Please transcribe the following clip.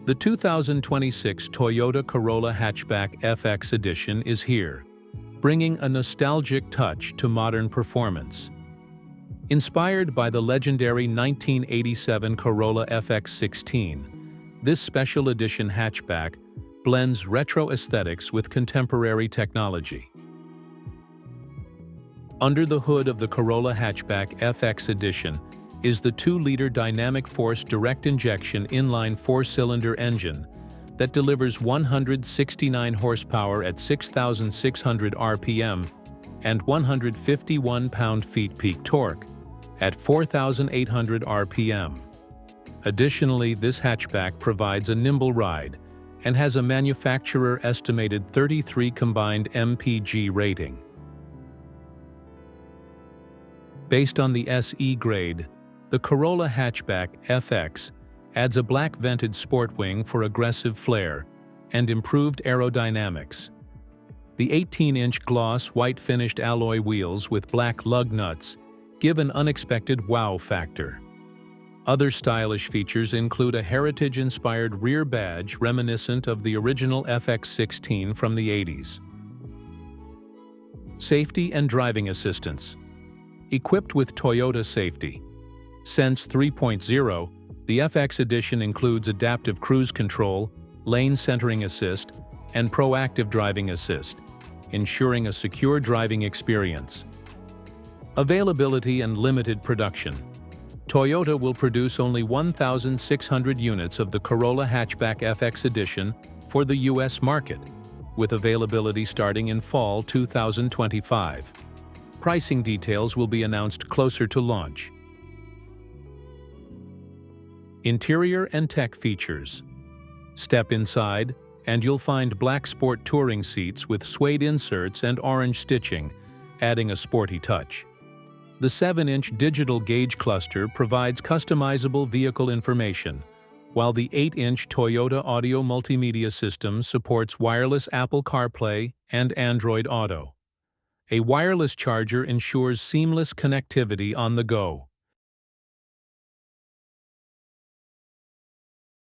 The 2026 Toyota Corolla Hatchback FX Edition is here, bringing a nostalgic touch to modern performance. Inspired by the legendary 1987 Corolla FX16, this special edition hatchback blends retro aesthetics with contemporary technology. Under the hood of the Corolla Hatchback FX Edition is the 2-liter dynamic force direct injection inline 4-cylinder engine that delivers 169 horsepower at 6,600 RPM and 151 pound-feet peak torque at 4,800 RPM. Additionally, this hatchback provides a nimble ride and has a manufacturer-estimated 33 combined mpg rating. Based on the SE grade, the Corolla Hatchback FX adds a black vented sport wing for aggressive flair and improved aerodynamics. The 18-inch gloss white-finished alloy wheels with black lug nuts give an unexpected wow factor. Other stylish features include a heritage-inspired rear badge reminiscent of the original FX16 from the 80s. Safety and driving assistance. Equipped with Toyota Safety Sense 3.0, the FX Edition includes adaptive cruise control, lane centering assist, and proactive driving assist, ensuring a secure driving experience. Availability and limited production. Toyota will produce only 1,600 units of the Corolla Hatchback FX Edition for the U.S. market, with availability starting in fall 2025. Pricing details will be announced closer to launch. Interior and tech features. Step inside, and you'll find black sport touring seats with suede inserts and orange stitching, adding a sporty touch. The 7-inch digital gauge cluster provides customizable vehicle information, while the 8-inch Toyota Audio Multimedia System supports wireless Apple CarPlay and Android Auto. A wireless charger ensures seamless connectivity on the go.